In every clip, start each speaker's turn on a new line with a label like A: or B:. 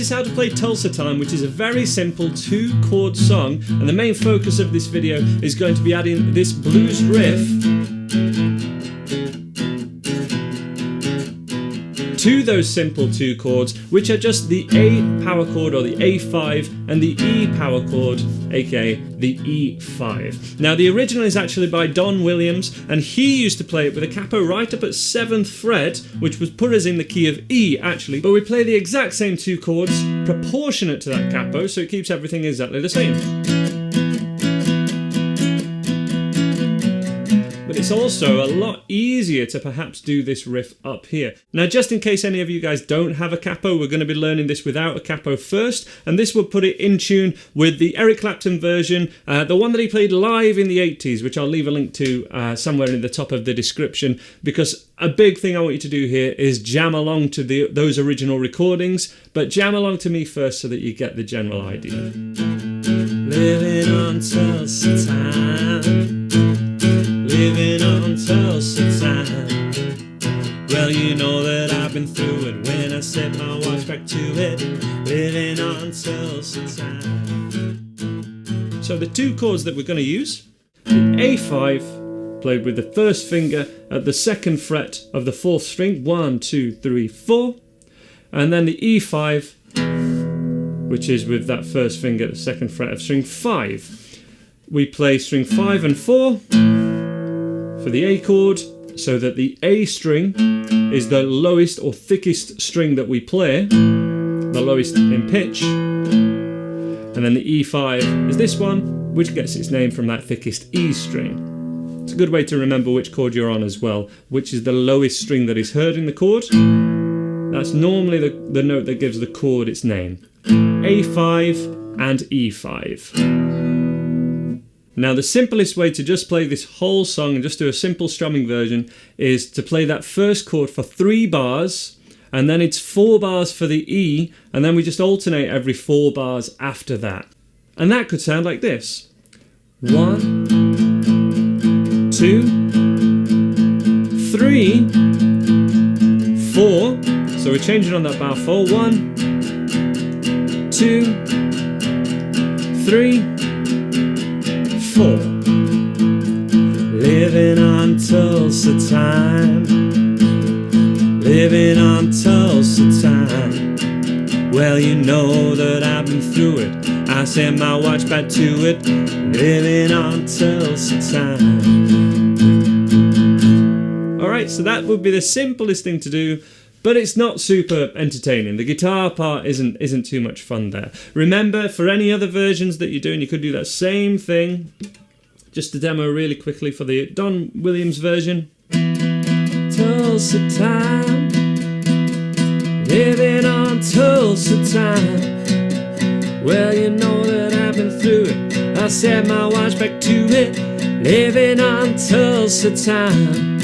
A: is how to play Tulsa Time, which is a very simple 2-chord song, and the main focus of this video is going to be adding this blues riff to those simple 2 chords, which are just the A power chord or the A5 and the E power chord, aka the E5. Now the original is actually by Don Williams, and he used to play it with a capo right up at 7th fret, which would put us in the key of E actually, but we play the exact same 2 chords proportionate to that capo, so it keeps everything exactly the same. It's also a lot easier to perhaps do this riff up here. Now, just in case any of you guys don't have a capo, we're going to be learning this without a capo first, and this will put it in tune with the Eric Clapton version, the one that he played live in the 80s, which I'll leave a link to somewhere in the top of the description, because a big thing I want you to do here is jam along to those original recordings, but jam along to me first so that you get the general idea. Living on Tulsa time. Living on Tulsa time. Well, you know that I've been through it when I set my watch back to it. Living on Tulsa time. So the 2 chords that we're going to use, the A5 played with the 1st finger at the 2nd fret of the 4th string, 1, 2, 3, 4, and then the E5, which is with that 1st finger at the 2nd fret of string 5. We play string 5 and 4 for the A chord, so that the A string is the lowest or thickest string that we play, the lowest in pitch, and then the E5 is this one, which gets its name from that thickest E string. It's a good way to remember which chord you're on as well, which is the lowest string that is heard in the chord. That's normally the note that gives the chord its name. A5 and E5. Now the simplest way to just play this whole song and just do a simple strumming version is to play that 1st chord for 3 bars, and then it's 4 bars for the E, and then we just alternate every 4 bars after that. And that could sound like this. 1, 2, 3, 4. So we're changing on that bar 4. 1, 2, 3, 4. Living on Tulsa time. Living on Tulsa time. Well, you know that I've been through it. I set my watch back to it. Living on Tulsa time. Alright, so that would be the simplest thing to do, but it's not super entertaining. The guitar part isn't too much fun there. Remember, for any other versions that you're doing, you could do that same thing. Just to demo really quickly for the Don Williams version. Tulsa time. Living on Tulsa time. Well, you know that I've been through it. I set my watch back to it. Living on Tulsa time.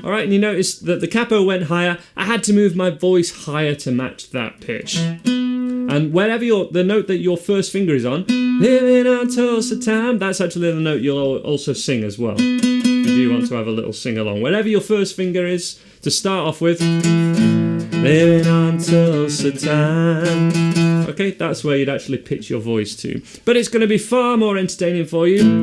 A: Alright, and you notice that the capo went higher. I had to move my voice higher to match that pitch. And wherever the note that your 1st finger is on, living on Tulsa time, that's actually the note you'll also sing as well. If you do want to have a little sing along. Wherever your 1st finger is, to start off with, living on Tulsa time. Okay, that's where you'd actually pitch your voice to. But it's going to be far more entertaining for you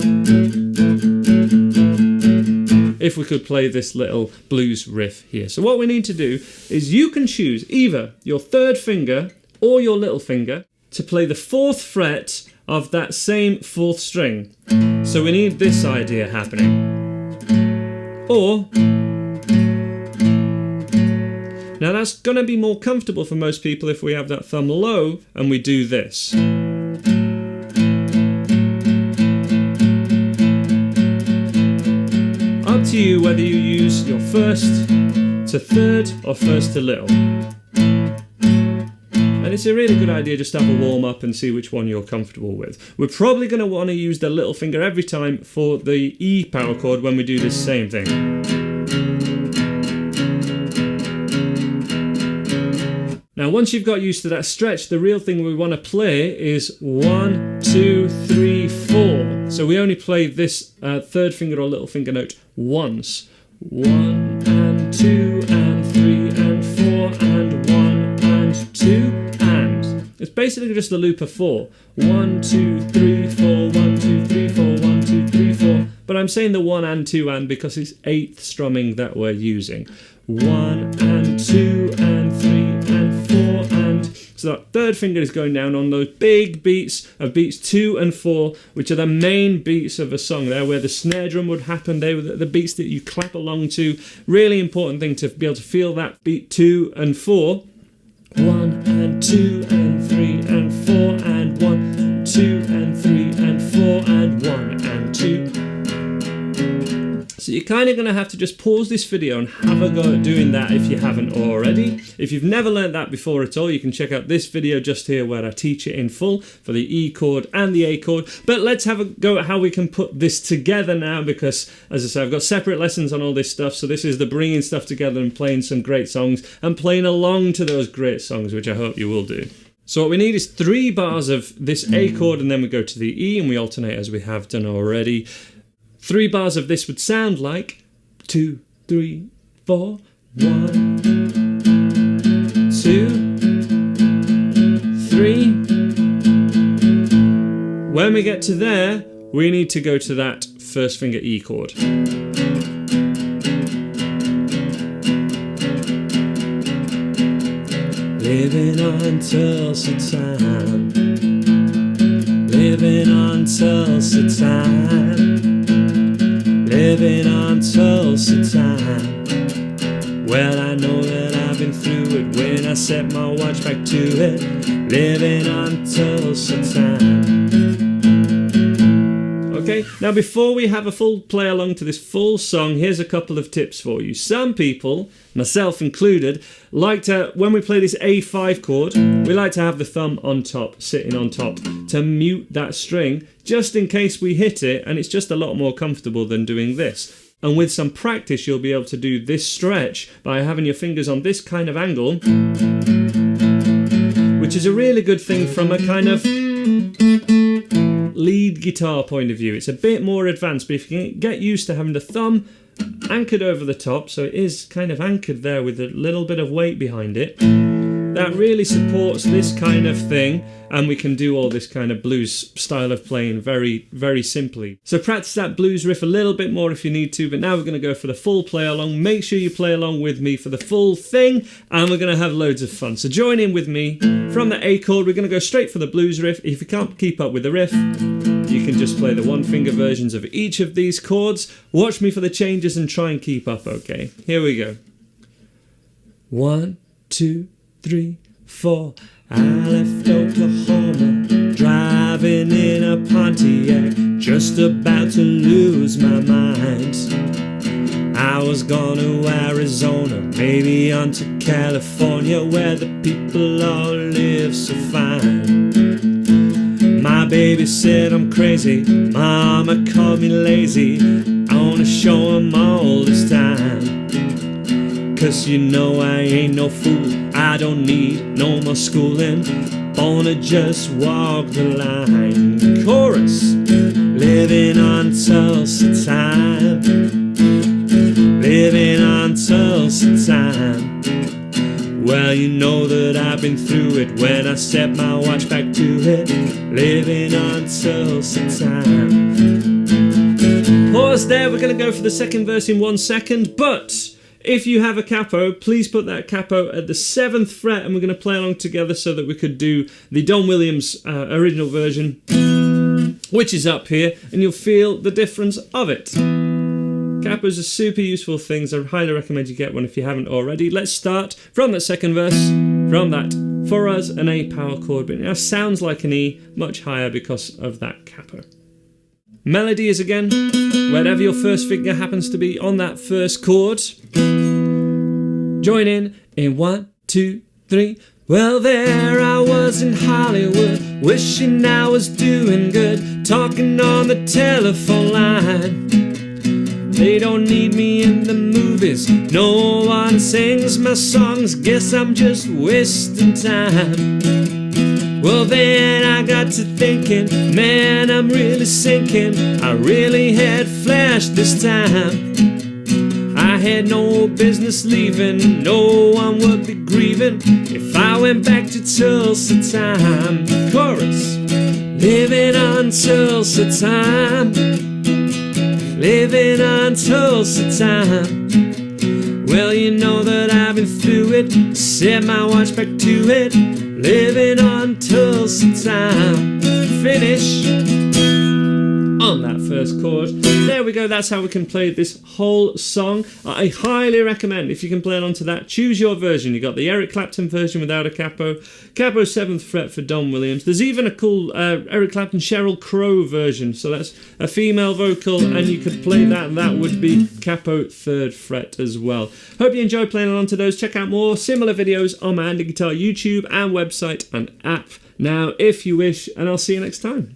A: if we could play this little blues riff here. So what we need to do is you can choose either your 3rd finger or your little finger to play the 4th fret of that same 4th string. So we need this idea happening. Or, now that's going to be more comfortable for most people if we have that thumb low and we do this. Up to you whether you use your 1st to 3rd or 1st to little. And it's a really good idea just to have a warm up and see which one you're comfortable with. We're probably going to want to use the little finger every time for the E power chord when we do this same thing. Now once you've got used to that stretch, the real thing we want to play is 1, 2, 3, 4. So we only play this 3rd finger or little finger note once. 1 and 2 and 3 and 4 and 1 and 2 It's basically just a loop of 4. 1, 2, 3, 4, 1, 2, 3, 4, 1, 2, 3, 4. But I'm saying the 1 and 2 and because it's 8th strumming that we're using. 1 and 2 and 3 and 4 and... So that third finger is going down on those big beats of beats 2 and 4, which are the main beats of a song there, where the snare drum would happen. They were the beats that you clap along to. Really important thing to be able to feel that beat 2 and 4. 1 and 2 and 3 and 4 and 1, 2 and 3 and 4 and 1 and 2. So you're kind of going to have to just pause this video and have a go at doing that if you haven't already. If you've never learned that before at all, you can check out this video just here where I teach it in full for the E chord and the A chord. But let's have a go at how we can put this together now, because as I say, I've got separate lessons on all this stuff. So this is the bringing stuff together and playing some great songs and playing along to those great songs, which I hope you will do. So what we need is 3 bars of this A chord, and then we go to the E and we alternate as we have done already. 3 bars of this would sound like 2, 3, 4, 1, 2, 3. When we get to there, we need to go to that first finger E chord. Living on Tulsa time, living on Tulsa time. Living on Tulsa time. Well, I know that I've been through it when I set my watch back to it. Living on Tulsa time. Okay, now before we have a full play along to this full song, here's a couple of tips for you. Some people, myself included, like to, when we play this A5 chord, we like to have the thumb on top, sitting on top, to mute that string, just in case we hit it, and it's just a lot more comfortable than doing this. And with some practice, you'll be able to do this stretch by having your fingers on this kind of angle, which is a really good thing from a kind of lead guitar point of view. It's a bit more advanced, but if you can get used to having the thumb anchored over the top, so it is kind of anchored there with a little bit of weight behind it, that really supports this kind of thing, and we can do all this kind of blues style of playing very, very simply. So practice that blues riff a little bit more if you need to, but now we're going to go for the full play along. Make sure you play along with me for the full thing, and we're going to have loads of fun. So join in with me. From the A chord, we're going to go straight for the blues riff. If you can't keep up with the riff, you can just play the 1-finger versions of each of these chords. Watch me for the changes and try and keep up, okay? Here we go. 1, 2, 3, 4. I left Oklahoma, driving in a Pontiac, just about to lose my mind. I was going to Arizona, maybe on to California, where the people all live so fine. My baby said I'm crazy, mama called me lazy, I wanna show 'em all this time. 'Cause you know I ain't no fool, I don't need no more schooling, born to just walk the line. Chorus. Living on Tulsa time, living on Tulsa time. Well, you know that I've been through it when I set my watch back to it. Living on Tulsa time. Pause there, we're going to go for the second verse in 1 second, but if you have a capo, please put that capo at the 7th fret, and we're going to play along together so that we could do the Don Williams original version, which is up here, and you'll feel the difference of it. Capos are super useful things. I highly recommend you get one if you haven't already. Let's start from that second verse, from that, for us, an A power chord, but it now sounds like an E, much higher because of that capo. Melody is again, wherever your first finger happens to be on that first chord. Join in 1, 2, 3. Well, there I was in Hollywood, wishing I was doing good, talking on the telephone line. They don't need me in the movies, no one sings my songs, guess I'm just wasting time. Well, then I got to thinking, man, I'm really sinking, I really had flash this time. I had no business leaving, no one would be grieving if I went back to Tulsa time. Chorus. Living on Tulsa time, living on Tulsa time. Well, you know that I've been through it, set my watch back to it, living on Tulsa time. Finish on that first chord. There we go, that's how we can play this whole song. I highly recommend, if you can play along to that, choose your version. You got the Eric Clapton version without a capo, capo 7th fret for Don Williams. There's even a cool Eric Clapton Sheryl Crow version, so that's a female vocal, and you could play that, and that would be capo 3rd fret as well. Hope you enjoy playing along to those. Check out more similar videos on my Andy Guitar YouTube and website and app now if you wish, and I'll see you next time.